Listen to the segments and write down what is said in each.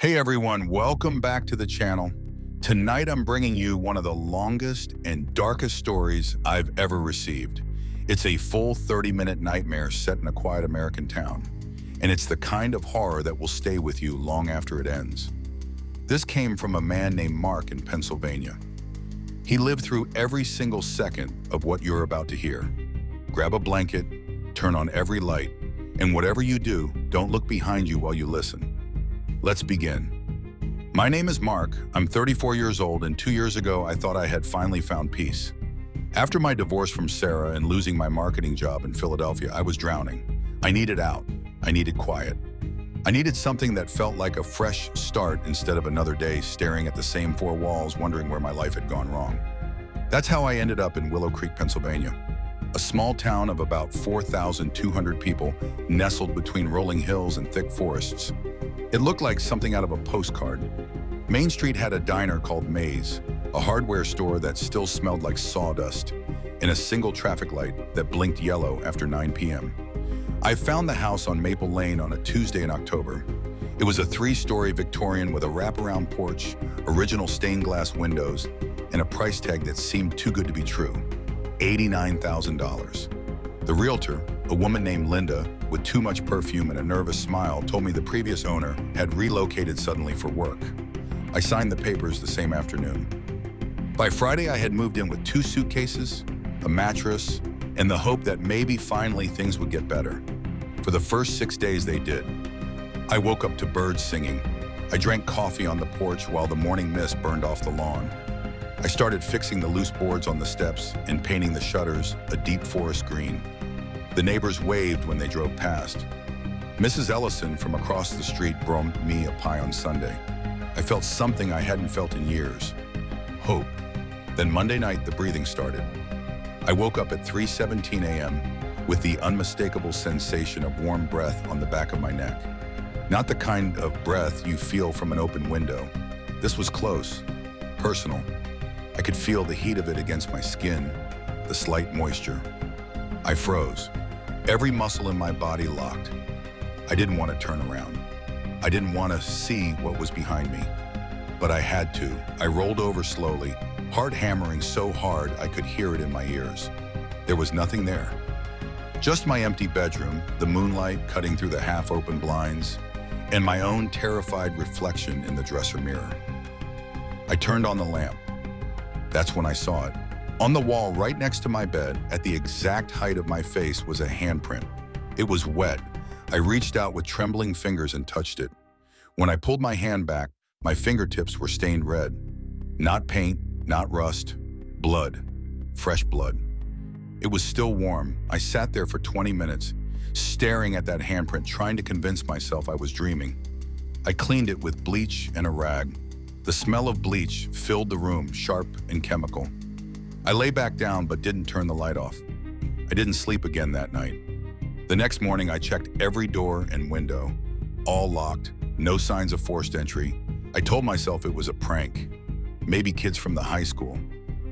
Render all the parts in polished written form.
Hey everyone, welcome back to the channel. Tonight I'm bringing you one of the longest and darkest stories I've ever received. It's a full 30-minute nightmare set in a quiet American town, and it's the kind of horror that will stay with you long after it ends. This came from a man named Mark in Pennsylvania. He lived through every single second of what you're about to hear. Grab a blanket, turn on every light, and whatever you do, don't look behind you while you listen. Let's begin. My name is Mark. I'm 34 years old, and 2 years ago, I thought I had finally found peace. After my divorce from Sarah and losing my marketing job in Philadelphia, I was drowning. I needed out. I needed quiet. I needed something that felt like a fresh start instead of another day staring at the same four walls, wondering where my life had gone wrong. That's how I ended up in Willow Creek, Pennsylvania, a small town of about 4,200 people nestled between rolling hills and thick forests. It looked like something out of a postcard. Main Street had a diner called Maze, a hardware store that still smelled like sawdust, and a single traffic light that blinked yellow after 9 p.m. I found the house on Maple Lane on a Tuesday in October. It was a 3-story Victorian with a wraparound porch, original stained glass windows, and a price tag that seemed too good to be true, $89,000. The realtor, a woman named Linda, with too much perfume and a nervous smile, told me the previous owner had relocated suddenly for work. I signed the papers the same afternoon. By Friday, I had moved in with 2 suitcases, a mattress, and the hope that maybe finally things would get better. For the first 6 days, they did. I woke up to birds singing. I drank coffee on the porch while the morning mist burned off the lawn. I started fixing the loose boards on the steps and painting the shutters a deep forest green. The neighbors waved when they drove past. Mrs. Ellison from across the street brought me a pie on Sunday. I felt something I hadn't felt in years. Hope. Then Monday night, the breathing started. I woke up at 3:17 a.m. with the unmistakable sensation of warm breath on the back of my neck. Not the kind of breath you feel from an open window. This was close, personal. I could feel the heat of it against my skin, the slight moisture. I froze. Every muscle in my body locked. I didn't want to turn around. I didn't want to see what was behind me. But I had to. I rolled over slowly, heart hammering so hard I could hear it in my ears. There was nothing there. Just my empty bedroom, the moonlight cutting through the half-open blinds, and my own terrified reflection in the dresser mirror. I turned on the lamp. That's when I saw it. On the wall right next to my bed, at the exact height of my face, was a handprint. It was wet. I reached out with trembling fingers and touched it. When I pulled my hand back, my fingertips were stained red. Not paint, not rust, blood, fresh blood. It was still warm. I sat there for 20 minutes, staring at that handprint, trying to convince myself I was dreaming. I cleaned it with bleach and a rag. The smell of bleach filled the room, sharp and chemical. I lay back down but didn't turn the light off. I didn't sleep again that night. The next morning, I checked every door and window, all locked, no signs of forced entry. I told myself it was a prank. Maybe kids from the high school,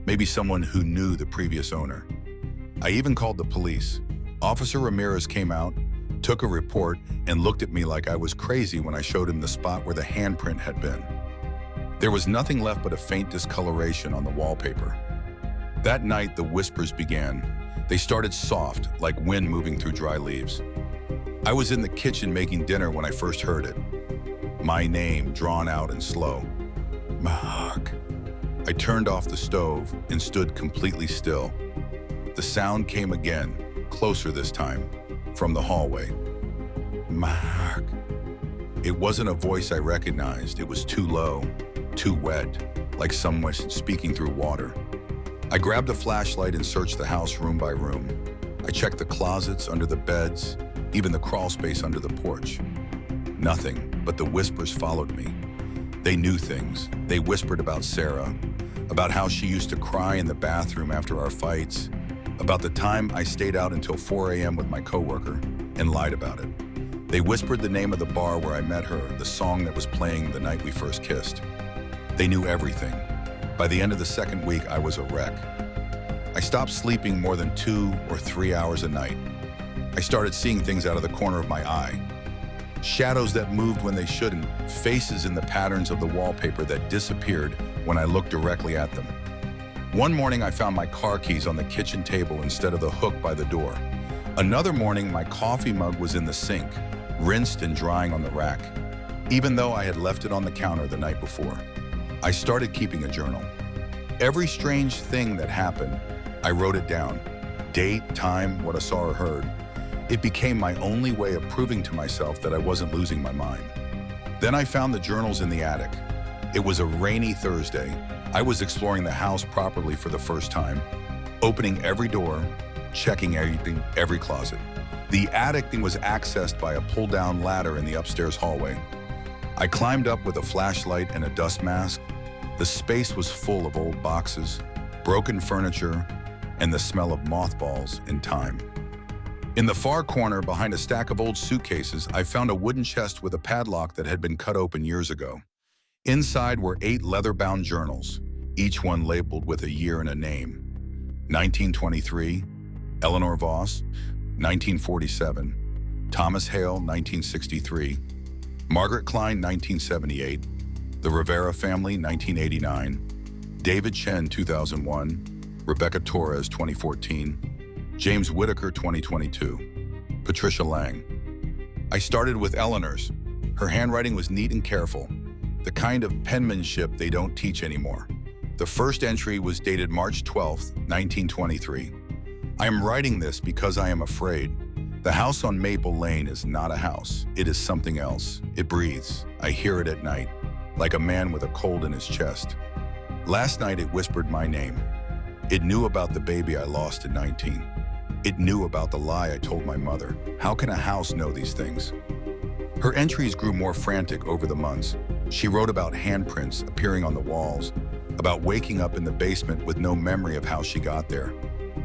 maybe someone who knew the previous owner. I even called the police. Officer Ramirez came out, took a report, and looked at me like I was crazy when I showed him the spot where the handprint had been. There was nothing left but a faint discoloration on the wallpaper. That night, the whispers began. They started soft, like wind moving through dry leaves. I was in the kitchen making dinner when I first heard it. My name, drawn out and slow. Mark. I turned off the stove and stood completely still. The sound came again, closer this time, from the hallway. Mark. It wasn't a voice I recognized. It was too low, too wet, like someone speaking through water. I grabbed a flashlight and searched the house room by room. I checked the closets, under the beds, even the crawl space under the porch. Nothing, but the whispers followed me. They knew things. They whispered about Sarah, about how she used to cry in the bathroom after our fights, about the time I stayed out until 4 a.m. with my coworker and lied about it. They whispered the name of the bar where I met her, the song that was playing the night we first kissed. They knew everything. By the end of the second week, I was a wreck. I stopped sleeping more than 2 or 3 hours a night. I started seeing things out of the corner of my eye. Shadows that moved when they shouldn't, faces in the patterns of the wallpaper that disappeared when I looked directly at them. One morning I found my car keys on the kitchen table instead of the hook by the door. Another morning my coffee mug was in the sink, rinsed and drying on the rack, even though I had left it on the counter the night before. I started keeping a journal. Every strange thing that happened, I wrote it down. Date, time, what I saw or heard. It became my only way of proving to myself that I wasn't losing my mind. Then I found the journals in the attic. It was a rainy Thursday. I was exploring the house properly for the first time, opening every door, checking everything, every closet. The attic was accessed by a pull-down ladder in the upstairs hallway. I climbed up with a flashlight and a dust mask. The space was full of old boxes, broken furniture, and the smell of mothballs and time. In the far corner, behind a stack of old suitcases, I found a wooden chest with a padlock that had been cut open years ago. Inside were 8 leather-bound journals, each one labeled with a year and a name. 1923, Eleanor Voss, 1947, Thomas Hale, 1963, Margaret Klein, 1978, the Rivera family, 1989, David Chen, 2001, Rebecca Torres, 2014, James Whitaker, 2022, Patricia Lang. I started with Eleanor's. Her handwriting was neat and careful, the kind of penmanship they don't teach anymore. The first entry was dated March 12, 1923. I am writing this because I am afraid. The house on Maple Lane is not a house. It is something else. It breathes. I hear it at night, like a man with a cold in his chest. Last night it whispered my name. It knew about the baby I lost at 19. It knew about the lie I told my mother. How can a house know these things? Her entries grew more frantic over the months. She wrote about handprints appearing on the walls, about waking up in the basement with no memory of how she got there,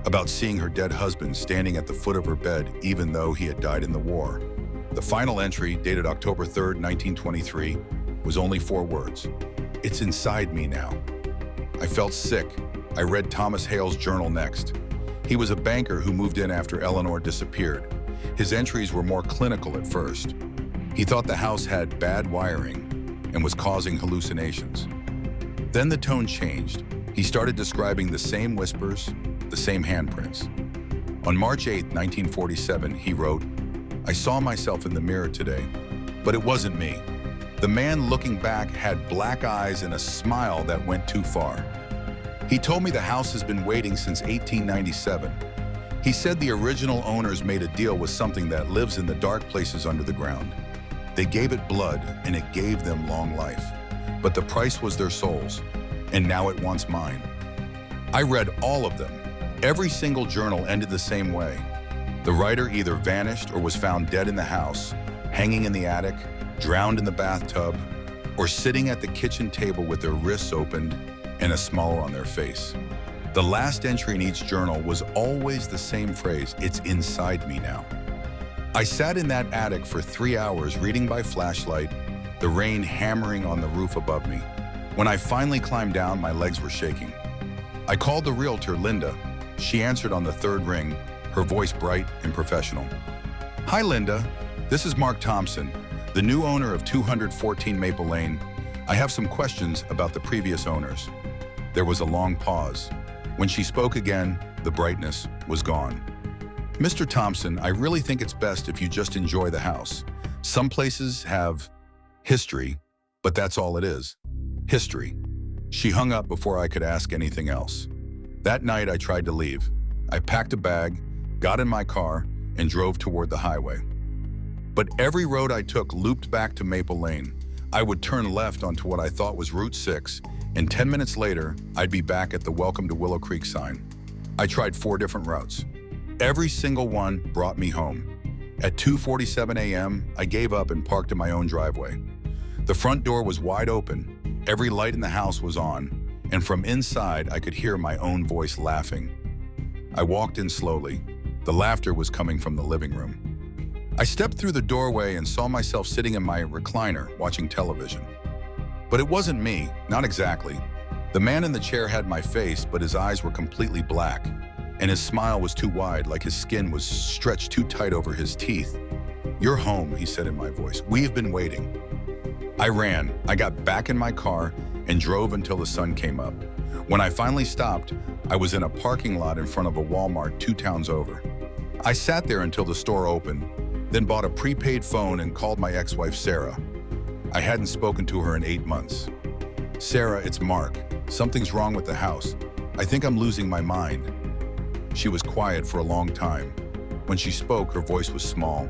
about seeing her dead husband standing at the foot of her bed even though he had died in the war. The final entry, dated October 3, 1923, was only 4 words. It's inside me now. I felt sick. I read Thomas Hale's journal next. He was a banker who moved in after Eleanor disappeared. His entries were more clinical at first. He thought the house had bad wiring and was causing hallucinations. Then the tone changed. He started describing the same whispers, the same handprints. On March 8, 1947, he wrote, I saw myself in the mirror today, but it wasn't me. The man looking back had black eyes and a smile that went too far. He told me the house has been waiting since 1897. He said the original owners made a deal with something that lives in the dark places under the ground. They gave it blood and it gave them long life. But the price was their souls, and now it wants mine. I read all of them. Every single journal ended the same way. The writer either vanished or was found dead in the house, hanging in the attic, drowned in the bathtub, or sitting at the kitchen table with their wrists opened and a smile on their face. The last entry in each journal was always the same phrase, it's inside me now. I sat in that attic for 3 hours reading by flashlight, the rain hammering on the roof above me. When I finally climbed down, my legs were shaking. I called the realtor, Linda. She answered on the 3rd ring, her voice bright and professional. Hi, Linda. This is Mark Thompson, the new owner of 214 Maple Lane. I have some questions about the previous owners. There was a long pause. When she spoke again, the brightness was gone. Mr. Thompson, I really think it's best if you just enjoy the house. Some places have history, but that's all it is. History. She hung up before I could ask anything else. That night, I tried to leave. I packed a bag, got in my car, and drove toward the highway. But every road I took looped back to Maple Lane. I would turn left onto what I thought was Route 6, and 10 minutes later, I'd be back at the Welcome to Willow Creek sign. I tried 4 different routes. Every single one brought me home. At 2:47 a.m., I gave up and parked in my own driveway. The front door was wide open. Every light in the house was on, and from inside, I could hear my own voice laughing. I walked in slowly. The laughter was coming from the living room. I stepped through the doorway and saw myself sitting in my recliner watching television. But it wasn't me, not exactly. The man in the chair had my face, but his eyes were completely black, and his smile was too wide, like his skin was stretched too tight over his teeth. "You're home," he said in my voice. "We've been waiting." I ran. I got back in my car and drove until the sun came up. When I finally stopped, I was in a parking lot in front of a Walmart 2 towns over. I sat there until the store opened, then bought a prepaid phone and called my ex-wife Sarah. I hadn't spoken to her in 8 months. "Sarah, it's Mark. Something's wrong with the house. I think I'm losing my mind." She was quiet for a long time. When she spoke, her voice was small.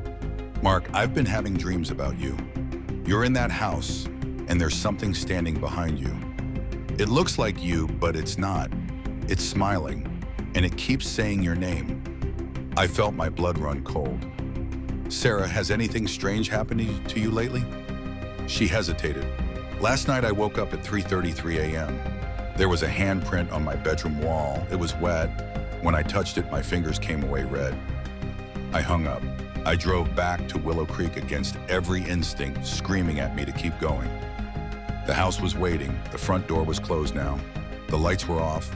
"Mark, I've been having dreams about you. You're in that house, and there's something standing behind you. It looks like you, but it's not. It's smiling, and it keeps saying your name." I felt my blood run cold. "Sarah, has anything strange happened to you lately?" She hesitated. "Last night I woke up at 3:33 a.m. There was a handprint on my bedroom wall. It was wet. When I touched it, my fingers came away red." I hung up. I drove back to Willow Creek against every instinct, screaming at me to keep going. The house was waiting. The front door was closed now. The lights were off.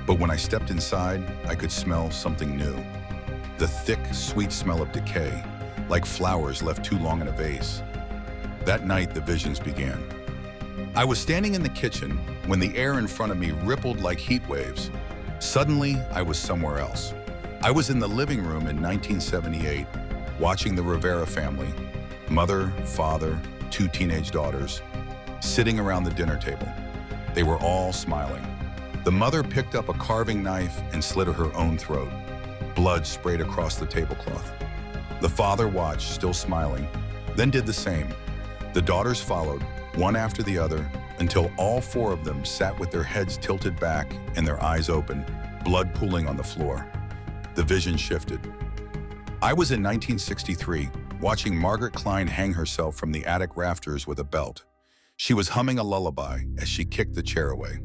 But when I stepped inside, I could smell something new. The thick, sweet smell of decay, like flowers left too long in a vase. That night, the visions began. I was standing in the kitchen when the air in front of me rippled like heat waves. Suddenly, I was somewhere else. I was in the living room in 1978, watching the Rivera family, mother, father, 2 teenage daughters, sitting around the dinner table. They were all smiling. The mother picked up a carving knife and slit her own throat. Blood sprayed across the tablecloth. The father watched, still smiling, then did the same. The daughters followed, one after the other, until all 4 of them sat with their heads tilted back and their eyes open, blood pooling on the floor. The vision shifted. I was in 1963, watching Margaret Klein hang herself from the attic rafters with a belt. She was humming a lullaby as she kicked the chair away.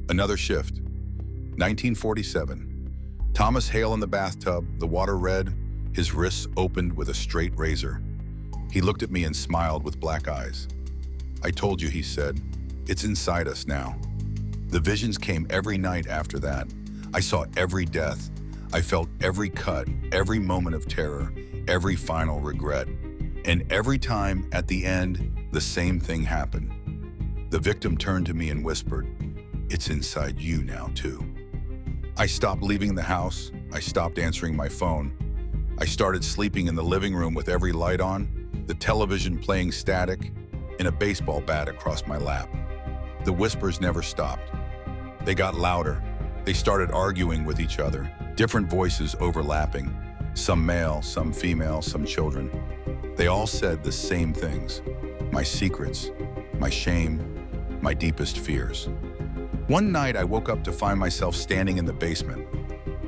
Another shift. 1947. Thomas Hale in the bathtub, the water red, his wrists opened with a straight razor. He looked at me and smiled with black eyes. "I told you," he said. "It's inside us now." The visions came every night after that. I saw every death. I felt every cut, every moment of terror, every final regret. And every time, at the end, the same thing happened. The victim turned to me and whispered, "It's inside you now, too." I stopped leaving the house. I stopped answering my phone. I started sleeping in the living room with every light on, the television playing static, and a baseball bat across my lap. The whispers never stopped. They got louder. They started arguing with each other, different voices overlapping, some male, some female, some children. They all said the same things: my secrets, my shame, my deepest fears. One night I woke up to find myself standing in the basement.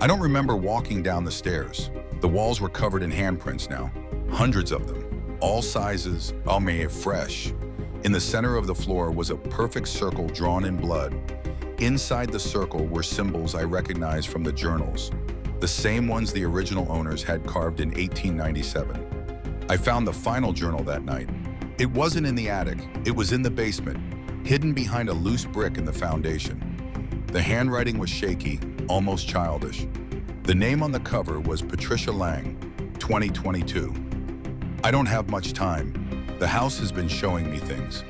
I don't remember walking down the stairs. The walls were covered in handprints now, hundreds of them, all sizes, all made fresh. In the center of the floor was a perfect circle drawn in blood. Inside the circle were symbols I recognized from the journals, the same ones the original owners had carved in 1897. I found the final journal that night. It wasn't in the attic, it was in the basement, hidden behind a loose brick in the foundation. The handwriting was shaky, almost childish. The name on the cover was Patricia Lang, 2022. I don't have much time. The house has been showing me things,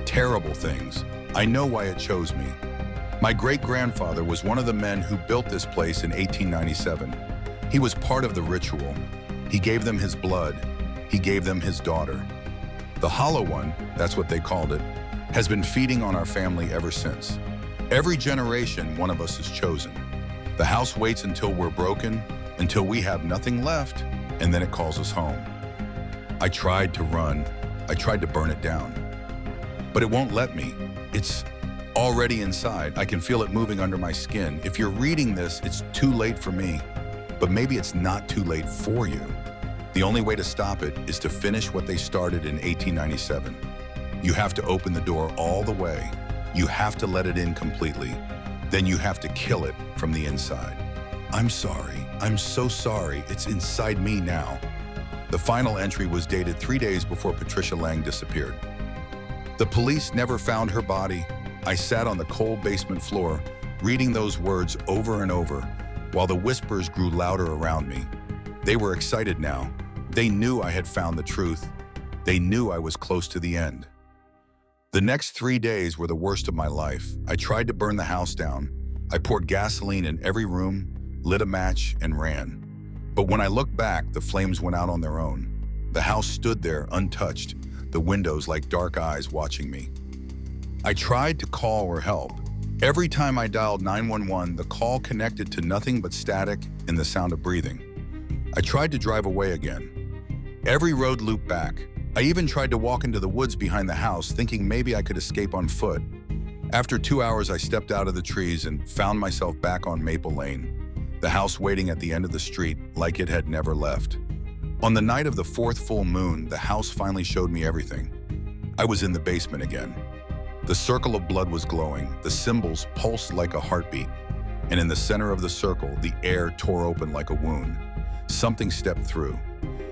terrible things. I know why it chose me. My great-grandfather was one of the men who built this place in 1897. He was part of the ritual. He gave them his blood. He gave them his daughter. The Hollow One, that's what they called it, has been feeding on our family ever since. Every generation, one of us is chosen. The house waits until we're broken, until we have nothing left, and then it calls us home. I tried to run. I tried to burn it down. But it won't let me. It's already inside. I can feel it moving under my skin. If you're reading this, it's too late for me. But maybe it's not too late for you. The only way to stop it is to finish what they started in 1897. You have to open the door all the way. You have to let it in completely. Then you have to kill it from the inside. I'm sorry. I'm so sorry. It's inside me now. The final entry was dated 3 days before Patricia Lang disappeared. The police never found her body. I sat on the cold basement floor, reading those words over and over, while the whispers grew louder around me. They were excited now. They knew I had found the truth. They knew I was close to the end. The next 3 days were the worst of my life. I tried to burn the house down. I poured gasoline in every room, lit a match, and ran. But when I looked back, the flames went out on their own. The house stood there untouched, the windows like dark eyes watching me. I tried to call or help. Every time I dialed 911, the call connected to nothing but static and the sound of breathing. I tried to drive away again. Every road looped back. I even tried to walk into the woods behind the house, thinking maybe I could escape on foot. After 2 hours, I stepped out of the trees and found myself back on Maple Lane, the house waiting at the end of the street like it had never left. On the night of the 4th full moon, the house finally showed me everything. I was in the basement again. The circle of blood was glowing, the symbols pulsed like a heartbeat, and in the center of the circle, the air tore open like a wound. Something stepped through.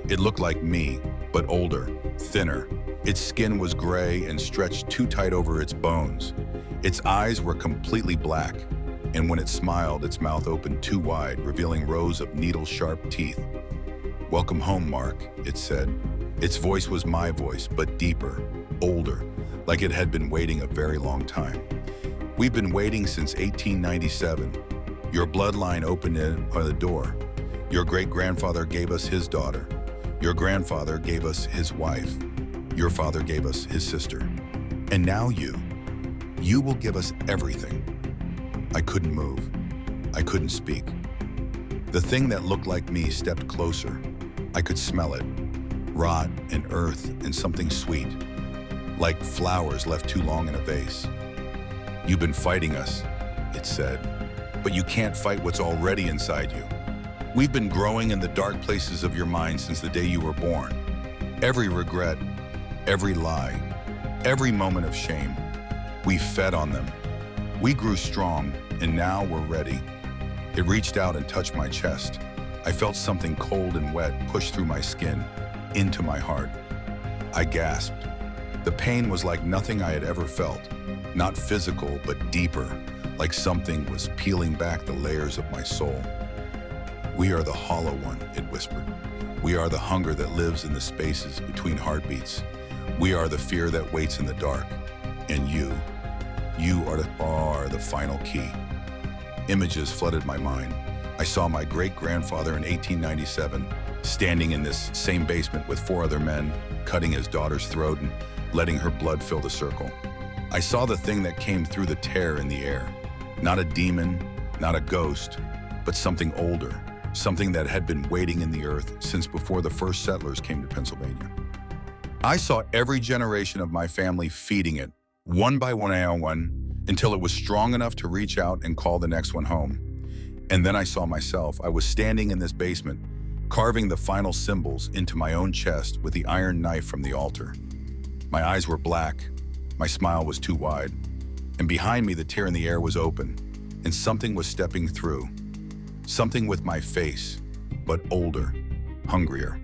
It looked like me, but older, thinner. Its skin was gray and stretched too tight over its bones. Its eyes were completely black, and when it smiled, its mouth opened too wide, revealing rows of needle-sharp teeth. "Welcome home, Mark," it said. Its voice was my voice, but deeper, older, like it had been waiting a very long time. "We've been waiting since 1897. Your bloodline opened it by the door. Your great-grandfather gave us his daughter. Your grandfather gave us his wife. Your father gave us his sister. And now you will give us everything." I couldn't move. I couldn't speak. The thing that looked like me stepped closer. I could smell it. Rot and earth and something sweet, like flowers left too long in a vase. "You've been fighting us," it said, "but you can't fight what's already inside you. We've been growing in the dark places of your mind since the day you were born. Every regret, every lie, every moment of shame. We fed on them. We grew strong, and now we're ready." It reached out and touched my chest. I felt something cold and wet push through my skin, into my heart. I gasped. The pain was like nothing I had ever felt. Not physical, but deeper, like something was peeling back the layers of my soul. "We are the hollow one," it whispered. "We are the hunger that lives in the spaces between heartbeats. We are the fear that waits in the dark. And you are the final key." Images flooded my mind. I saw my great-grandfather in 1897, standing in this same basement with 4 other men, cutting his daughter's throat and letting her blood fill the circle. I saw the thing that came through the tear in the air. Not a demon, not a ghost, but something older, something that had been waiting in the earth since before the first settlers came to Pennsylvania. I saw every generation of my family feeding it, one by one, until it was strong enough to reach out and call the next one home. And then I saw myself. I was standing in this basement, carving the final symbols into my own chest with the iron knife from the altar. My eyes were black, my smile was too wide, and behind me the tear in the air was open, and something was stepping through. Something with my face, but older, hungrier.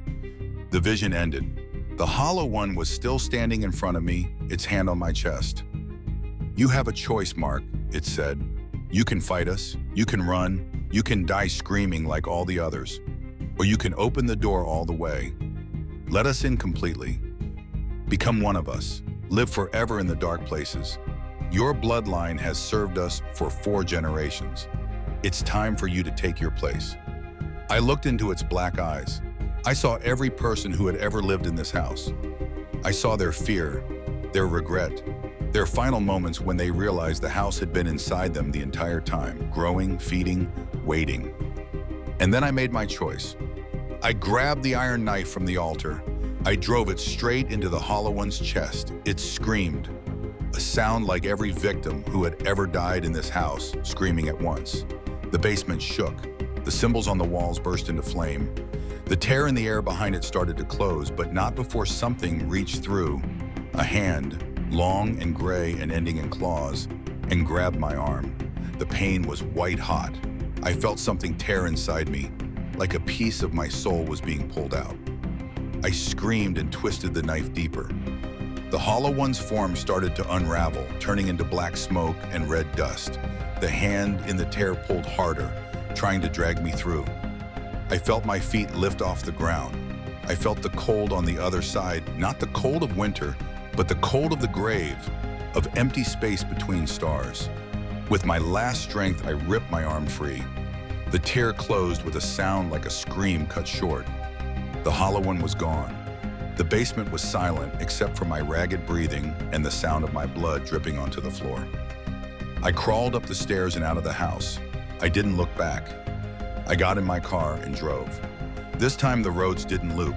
The vision ended. The hollow one was still standing in front of me, its hand on my chest. "You have a choice, Mark," it said. "You can fight us, you can run, you can die screaming like all the others, or you can open the door all the way. Let us in completely. Become one of us. Live forever in the dark places. Your bloodline has served us for 4 generations. It's time for you to take your place." I looked into its black eyes. I saw every person who had ever lived in this house. I saw their fear, their regret, their final moments when they realized the house had been inside them the entire time, growing, feeding, waiting. And then I made my choice. I grabbed the iron knife from the altar. I drove it straight into the hollow one's chest. It screamed, a sound like every victim who had ever died in this house, screaming at once. The basement shook. The symbols on the walls burst into flame. The tear in the air behind it started to close, but not before something reached through. A hand, long and gray and ending in claws, and grabbed my arm. The pain was white hot. I felt something tear inside me, like a piece of my soul was being pulled out. I screamed and twisted the knife deeper. The hollow one's form started to unravel, turning into black smoke and red dust. The hand in the tear pulled harder, trying to drag me through. I felt my feet lift off the ground. I felt the cold on the other side, not the cold of winter, but the cold of the grave, of empty space between stars. With my last strength, I ripped my arm free. The tear closed with a sound like a scream cut short. The hollow one was gone. The basement was silent except for my ragged breathing and the sound of my blood dripping onto the floor. I crawled up the stairs and out of the house. I didn't look back. I got in my car and drove. This time the roads didn't loop.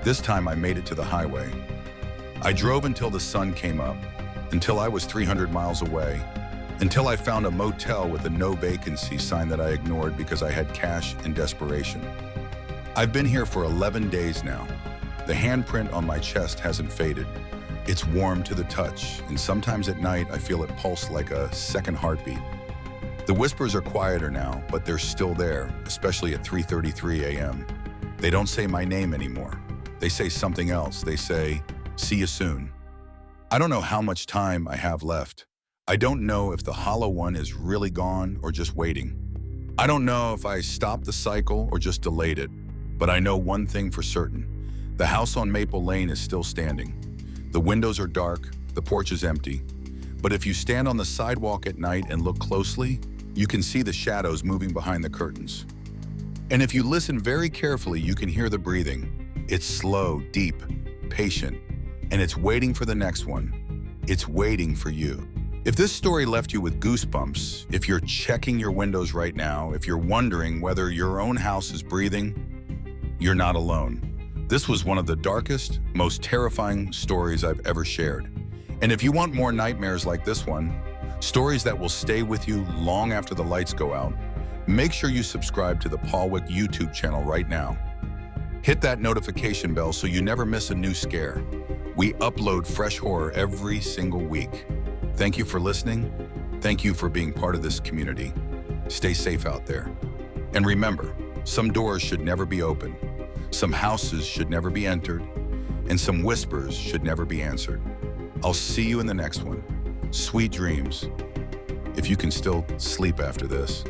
This time I made it to the highway. I drove until the sun came up, until I was 300 miles away, until I found a motel with a no vacancy sign that I ignored because I had cash and desperation. I've been here for 11 days now. The handprint on my chest hasn't faded. It's warm to the touch, and sometimes at night I feel it pulse like a second heartbeat. The whispers are quieter now, but they're still there, especially at 3:33 a.m. They don't say my name anymore. They say something else. They say, "See you soon." I don't know how much time I have left. I don't know if the hollow one is really gone or just waiting. I don't know if I stopped the cycle or just delayed it, but I know one thing for certain. The house on Maple Lane is still standing. The windows are dark, the porch is empty. But if you stand on the sidewalk at night and look closely, you can see the shadows moving behind the curtains. And if you listen very carefully, you can hear the breathing. It's slow, deep, patient, and it's waiting for the next one. It's waiting for you. If this story left you with goosebumps, if you're checking your windows right now, if you're wondering whether your own house is breathing, you're not alone. This was one of the darkest, most terrifying stories I've ever shared. And if you want more nightmares like this one, stories that will stay with you long after the lights go out, make sure you subscribe to the Pallwick YouTube channel right now. Hit that notification bell so you never miss a new scare. We upload fresh horror every single week. Thank you for listening. Thank you for being part of this community. Stay safe out there. And remember, some doors should never be open. Some houses should never be entered, and some whispers should never be answered. I'll see you in the next one. Sweet dreams, if you can still sleep after this.